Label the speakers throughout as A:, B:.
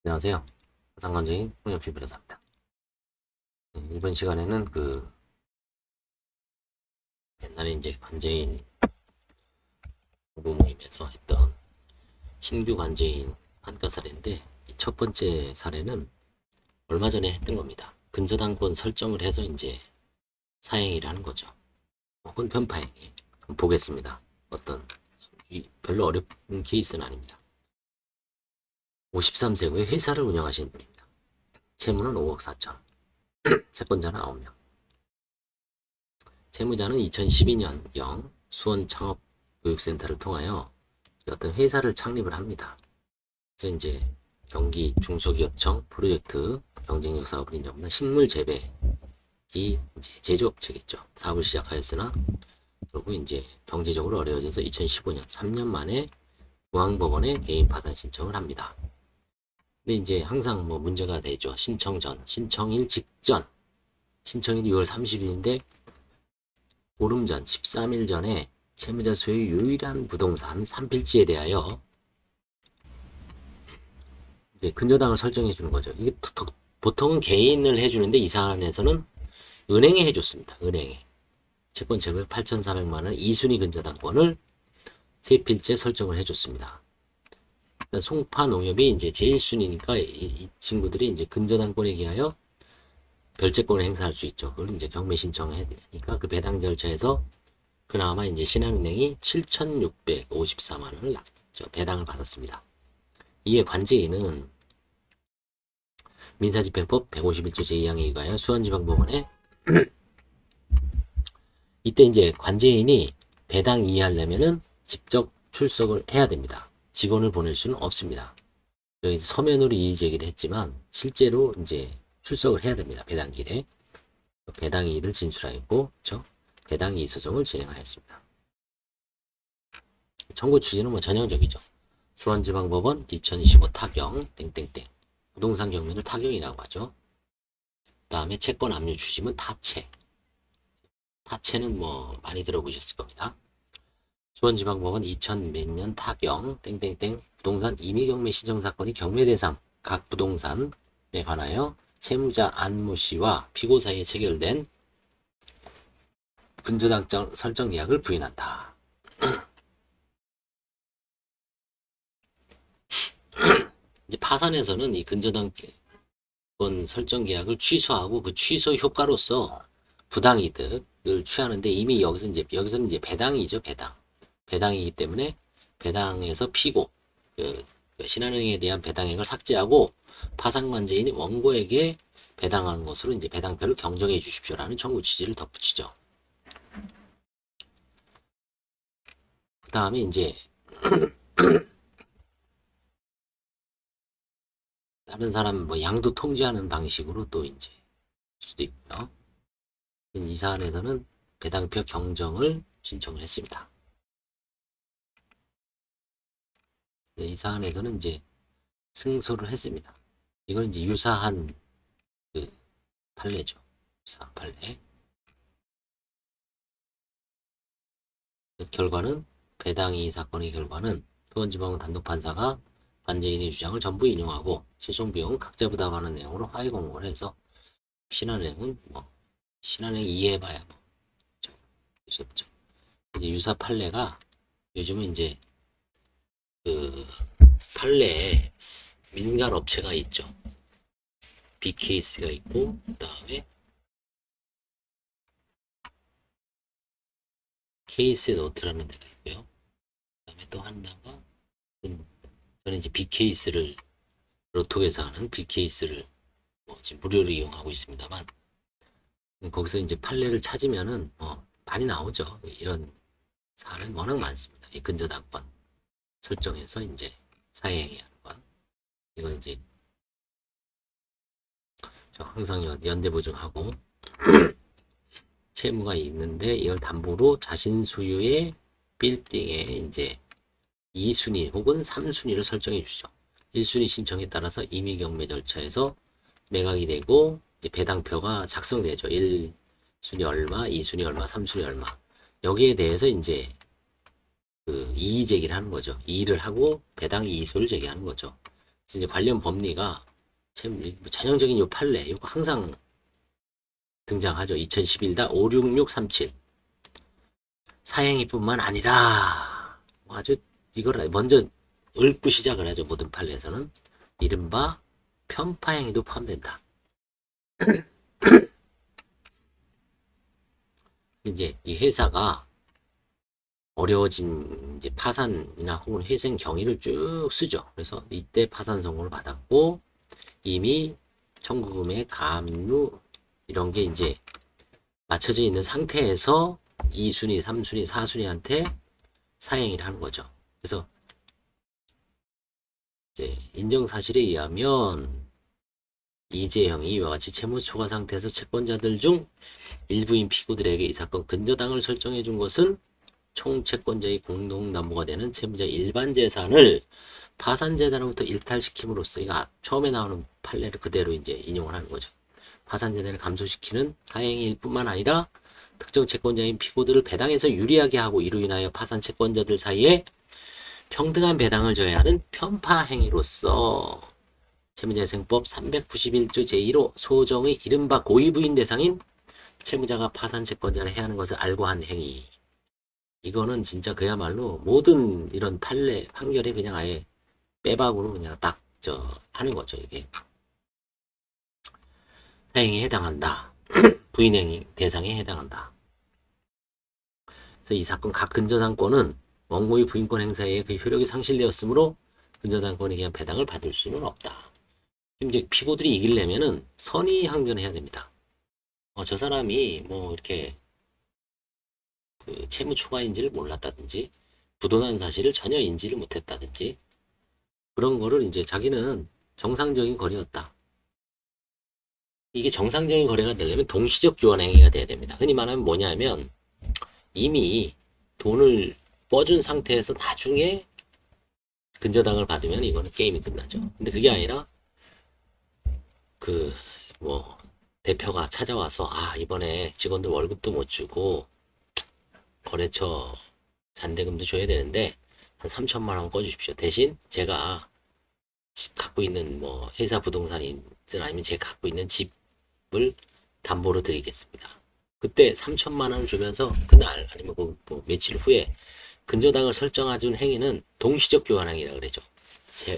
A: 안녕하세요. 가상관제인 홍영필 변호사입니다. 이번 시간에는 옛날에 이제 관제인 공부 모임에서 했던 신규 관제인 환가 사례인데, 이 첫 번째 사례는 얼마 전에 했던 겁니다. 근저당권 설정을 해서 이제 사행위를 하는 거죠. 혹은 편파행위. 한번 보겠습니다. 별로 어려운 케이스는 아닙니다. 53세 후에 회사를 운영하시는 분입니다. 채무는 5억 4천. 채권자는 9명. 채무자는 2012년경 수원 창업교육센터를 통하여 어떤 회사를 창립을 합니다. 그래서 이제 경기 중소기업청 프로젝트 경쟁력 사업을 인정받는 식물 재배기 이제 제조업체겠죠. 사업을 시작하였으나 그리고 이제 경제적으로 어려워져서 2015년 3년 만에 중앙법원에 개인 파산 신청을 합니다. 근데 이제 항상 뭐 문제가 되죠. 신청 전, 신청일 직전, 신청일이 6월 30일인데 보름 전, 13일 전에 채무자 소유 유일한 부동산 3필지에 대하여 이제 근저당을 설정해 주는 거죠. 이게 보통은 개인을 해주는데 이 사안에서는 은행에 해줬습니다. 은행에. 채권 제외 8,400만 원 2순위 근저당권을 3필지에 설정을 해줬습니다. 송파 농협이 이제 제1순위니까 이 친구들이 이제 근저당권에 기하여 별채권을 행사할 수 있죠. 그걸 이제 경매 신청해야 되니까 그 배당 절차에서 그나마 이제 신한은행이 7,654만 원을 배당을 받았습니다. 이에 관제인은 민사집행법 151조 제2항에 의하여 수원지방법원에 이때 이제 관제인이 배당 이해하려면은 직접 출석을 해야 됩니다. 직원을 보낼 수는 없습니다. 여기 서면으로 이의 제기를 했지만 실제로 이제 출석을 해야 됩니다. 배당일에. 배당 이의를 진술하였고, 그렇죠? 배당 이의 소송을 진행하였습니다. 청구 취지는 뭐 전형적이죠. 수원지방법원 2025 타경 땡땡땡 부동산 경매를 타경이라고 하죠. 그 다음에 채권 압류 주심은 타채. 타채는 뭐 많이 들어보셨을 겁니다. 수원지방법원 2000 몇 년 타경 땡땡땡 부동산 임의경매 신청사건이 경매 대상 각 부동산에 관하여 채무자 안모 씨와 피고 사이에 체결된 근저당 설정 계약을 부인한다. 이제 파산에서는 이 근저당권 설정 계약을 취소하고 그 취소 효과로서 부당이득을 취하는데 이미 여기서는 이제 배당이죠. 배당이기 때문에 배당에서 피고 신한은행에 대한 배당액을 삭제하고 파산관제인이 원고에게 배당하는 것으로 이제 배당표를 경정해 주십시오라는 청구 취지를 덧붙이죠. 그 다음에 이제 다른 사람 뭐 양도 통지하는 방식으로 또 이제 수도 있고요. 이 사안에서는 배당표 경정을 신청을 했습니다. 이 사안에서는 이제 승소를 했습니다. 이건 이제 유사한 그 판례죠. 유사한 판례. 결과는 배당이 사건의 결과는 수원지방은 단독판사가 관제인의 주장을 전부 인용하고 소송 비용은 각자 부담하는 내용으로 화해 공고를 해서 신한은행은 뭐 신한은행 이해해봐야 뭐 그렇죠. 이제 유사 판례가 요즘은 이제 그 판례에 민간 업체가 있죠. BKS가 있고 그 다음에 케이스 노트라는 데가 있고요. 그 다음에 또 하나가 저는 이제 BKS를 로톡에서 하는 BKS를 뭐 지금 무료로 이용하고 있습니다만 거기서 이제 판례를 찾으면은 많이 나오죠. 이런 사안은 워낙 많습니다. 이 근저당권 설정해서 이제 사회행위하는 건 이건 이제 항상 연대 보증하고 채무가 있는데 이걸 담보로 자신 소유의 빌딩에 이제 2순위 혹은 3순위를 설정해 주죠. 1순위 신청에 따라서 임의경매 절차에서 매각이 되고 이제 배당표가 작성되죠. 1순위 얼마, 2순위 얼마, 3순위 얼마. 여기에 대해서 이제 그 이의 제기를 하는 거죠. 이의를 하고 배당 이의소를 제기하는 거죠. 이제 관련 법리가 전형적인 요 판례, 이거 항상 등장하죠. 2011-56637. 사행위뿐만 아니라 아주 이걸 먼저 읊고 시작을 하죠. 모든 판례에서는 이른바 편파행위도 포함된다. 이제 이 회사가 어려워진 이제 파산이나 혹은 회생 경위를 쭉 쓰죠. 그래서 이때 파산 선고를 받았고 이미 청구금의 가압류 이런 게 이제 맞춰져 있는 상태에서 2순위, 3순위, 4순위한테 사행위를 하는 거죠. 그래서 이제 인정 사실에 의하면 이재형이 이와 같이 채무 초과 상태에서 채권자들 중 일부인 피고들에게 이 사건 근저당을 설정해 준 것은 총채권자의 공동담보가 되는 채무자 일반 재산을 파산재단으로부터 일탈시킴으로써 이거 처음에 나오는 판례를 그대로 이제 인용을 하는 거죠. 파산재단을 감소시키는 하행일 뿐만 아니라 특정 채권자인 피고들을 배당해서 유리하게 하고 이로 인하여 파산 채권자들 사이에 평등한 배당을 줘야 하는 편파 행위로서 채무자생법 391조 제1호 소정의 이른바 고의부인 대상인 채무자가 파산 채권자를 해야 하는 것을 알고 한 행위. 이거는 진짜 그야말로 모든 이런 판례, 판결에 그냥 아예 빼박으로 그냥 딱 하는 거죠. 이게 사행에 해당한다. 부인행위 대상에 해당한다. 그래서 이 사건 각 근저당권은 원고의 부인권 행사에 그 효력이 상실되었으므로 근저당권에 대한 배당을 받을 수는 없다. 이제 피고들이 이기려면은 선의항변을 해야 됩니다. 저 사람이 뭐 이렇게 그 채무 초과인지를 몰랐다든지 부도난 사실을 전혀 인지를 못했다든지 그런 거를 이제 자기는 정상적인 거래였다. 이게 정상적인 거래가 되려면 동시적 교환행위가 돼야 됩니다. 흔히 말하면 뭐냐면 이미 돈을 꿔준 상태에서 나중에 근저당을 받으면 이거는 게임이 끝나죠. 근데 그게 아니라 그 뭐 대표가 찾아와서 이번에 직원들 월급도 못 주고 거래처 잔대금도 줘야 되는데 한 3천만 원 꺼주십시오. 대신 제가 집 갖고 있는 뭐 회사 부동산이든 아니면 제가 갖고 있는 집을 담보로 드리겠습니다. 그때 3천만 원을 주면서 그날 아니면 뭐 며칠 후에 근저당을 설정해준 행위는 동시적 교환행위라고 그러죠.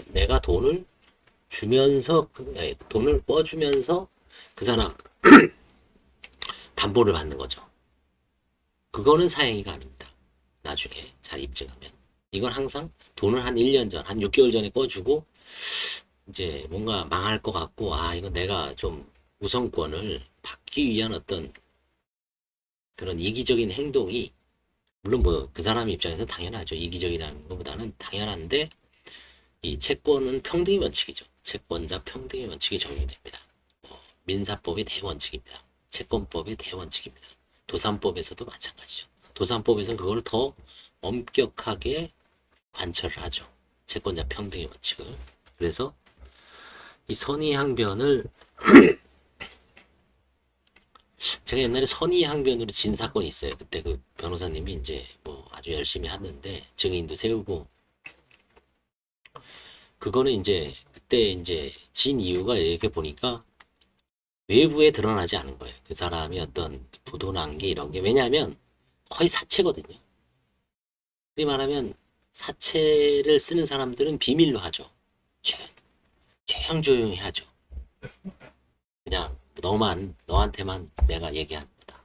A: 내가 돈을 주면서 돈을 꿔주면서 그 사람 담보를 받는 거죠. 그거는 사행위가 아닙니다. 나중에 잘 입증하면. 이건 항상 돈을 한 1년 전, 한 6개월 전에 꿔주고 이제 뭔가 망할 것 같고 이건 내가 좀 우선권을 받기 위한 어떤 그런 이기적인 행동이 물론 뭐 그 사람 입장에서 당연하죠. 이기적이라는 것보다는 당연한데 이 채권은 평등의 원칙이죠. 채권자 평등의 원칙이 적용됩니다. 민사법의 대원칙입니다. 채권법의 대원칙입니다. 도산법에서도 마찬가지죠. 도산법에서는 그걸 더 엄격하게 관철을 하죠. 채권자 평등의 원칙을. 그래서 이 선의항변을 제가 옛날에 선의항변으로 진 사건이 있어요. 그때 그 변호사님이 이제 뭐 아주 열심히 하는데 증인도 세우고 그거는 이제 그때 이제 진 이유가 이렇게 보니까 외부에 드러나지 않은 거예요. 그 사람이 어떤 부도난게 이런 게 왜냐하면 거의 사채거든요. 그리 말하면 사채를 쓰는 사람들은 비밀로 하죠. 조용조용히 하죠. 그냥 너한테만 내가 얘기한 거다.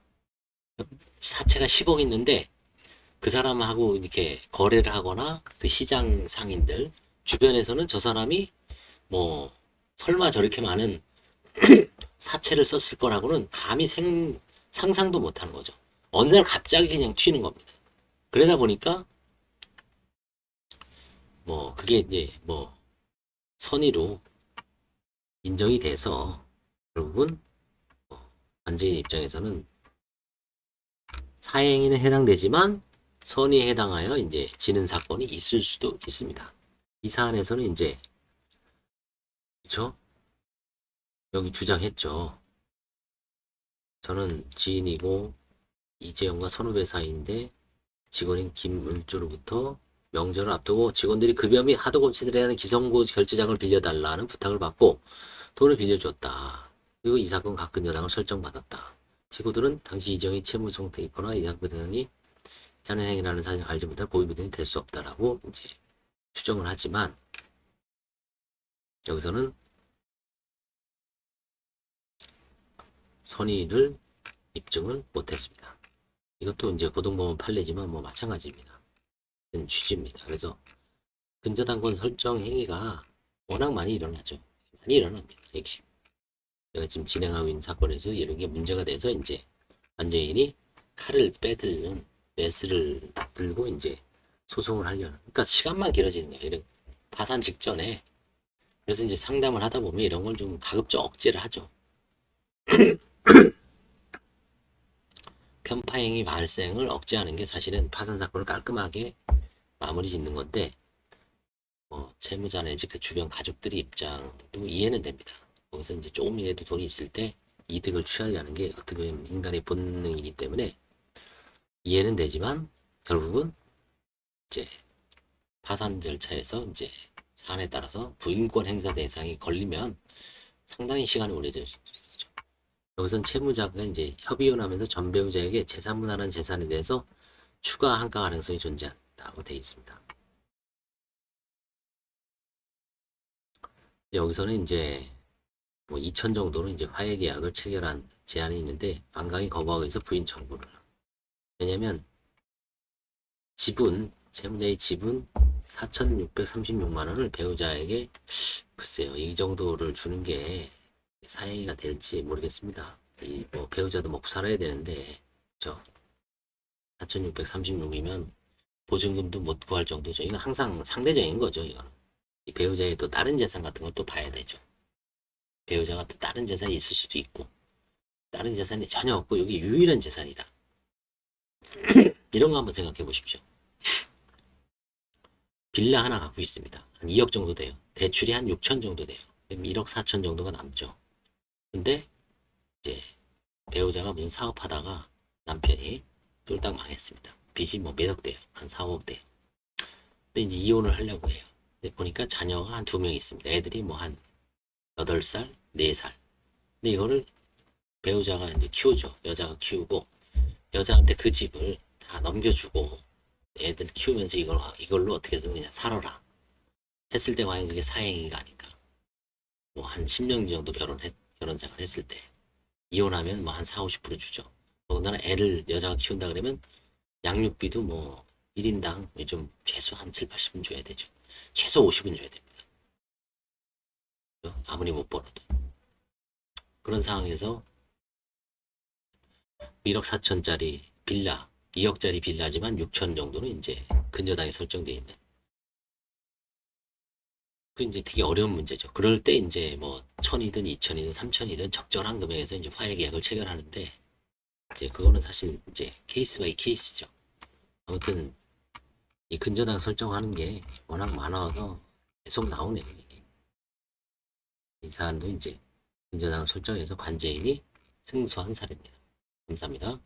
A: 사채가 10억 있는데 그 사람하고 이렇게 거래를 하거나 그 시장 상인들 주변에서는 저 사람이 뭐 설마 저렇게 많은 사채를 썼을 거라고는 감히 상상도 못하는 거죠. 어느 날 갑자기 그냥 튀는 겁니다. 그러다 보니까 뭐 그게 이제 뭐 선의로 인정이 돼서 결국은 관제인 입장에서는 사행위는 해당되지만 선의에 해당하여 이제 지는 사건이 있을 수도 있습니다. 이 사안에서는 이제 그렇죠? 여기 주장했죠. 저는 지인이고 이재용과 선후배 사이인데 직원인 김을조로부터 명절을 앞두고 직원들이 급여 및 하도 검사들에 대한 기성고 결제장을 빌려달라는 부탁을 받고 돈을 빌려줬다. 그리고 이 사건 각근 여당을 설정받았다. 피고들은 당시 이정희 채무 상태에 있거나 이 사건 등이 현행이라는 사실을 알지 못할 고의부 등이 될 수 없다라고 이제 추정을 하지만 여기서는 선의를 입증을 못했습니다. 이것도 이제 고등법원 판례지만 뭐 마찬가지입니다. 취지입니다. 그래서 근저당권 설정 행위가 워낙 많이 일어나죠. 많이 일어납니다. 이게 제가 지금 진행하고 있는 사건에서 이런 게 문제가 돼서 이제 관제인이 칼을 빼들는 메스를 들고 이제 소송을 하려는. 그러니까 시간만 길어지는 거예요. 이런 파산 직전에. 그래서 이제 상담을 하다 보면 이런 걸 좀 가급적 억제를 하죠. 편파행위 발생을 억제하는 게 사실은 파산 사건을 깔끔하게 마무리 짓는 건데 채무자 내지 그 주변 가족들의 입장도 이해는 됩니다. 거기서 이제 조금이라도 돈이 있을 때 이득을 취하려는 게 어떻게 보면 인간의 본능이기 때문에 이해는 되지만 결국은 이제 파산 절차에서 이제 사안에 따라서 부인권 행사 대상이 걸리면 상당히 시간이 오래될 수 있죠. 여기선 채무자가 이제 협의혼하면서 전 배우자에게 재산분할한 재산에 대해서 추가 한가 가능성이 존재한다고 되어 있습니다. 여기서는 이제 뭐 2천 정도는 이제 화해 계약을 체결한 제한이 있는데 반강이 거부하고 있어 부인 청구를. 왜냐면 지분 채무자의 지분 4,636만 원을 배우자에게 글쎄요 이 정도를 주는 게 사행위가 될지 모르겠습니다. 이 뭐 배우자도 먹고 살아야 되는데 저 4,636이면 보증금도 못 구할 정도죠. 이건 항상 상대적인 거죠. 이거는 이 배우자의 또 다른 재산 같은 걸 또 봐야 되죠. 배우자가 또 다른 재산이 있을 수도 있고 다른 재산이 전혀 없고 여기 유일한 재산이다. 이런 거 한번 생각해 보십시오. 빌라 하나 갖고 있습니다. 한 2억 정도 돼요. 대출이 한 6천 정도 돼요. 그럼 1억 4천 정도가 남죠. 근데 이제 배우자가 무슨 사업하다가 남편이 쫄딱 망했습니다. 빚이 뭐 몇억 돼요. 한 4, 5억 돼요. 근데 이제 이혼을 하려고 해요. 근데 보니까 자녀가 한 2명 있습니다. 애들이 뭐 한 8살, 4살. 근데 이거를 배우자가 이제 키우죠. 여자가 키우고 여자한테 그 집을 다 넘겨주고 애들 키우면서 이걸로 어떻게든 그냥 살아라 했을 때 과연 그게 사행위가 아닌가. 뭐 한 10년 정도 결혼 생활 했을 때 이혼하면 뭐 한 4, 50% 주죠. 더군다나 애를 여자가 키운다 그러면 양육비도 뭐 1인당 좀 최소 한 7, 80은 줘야 되죠. 최소 50은 줘야 됩니다. 아무리 못 벌어도. 그런 상황에서 1억 4천짜리 빌라, 2억짜리 빌라지만 6천 정도는 이제 근저당이 설정되어 있는. 그 이제 되게 어려운 문제죠. 그럴 때 이제 뭐 1,000이든 2,000이든 3,000이든 적절한 금액에서 이제 화해 계약을 체결하는데 이제 그거는 사실 이제 케이스 바이 케이스죠. 아무튼 이 근저당 설정하는 게 워낙 많아서 계속 나오네요. 이게. 이 사안도 이제 근저당 설정해서 관제인이 승소한 사례입니다. 감사합니다.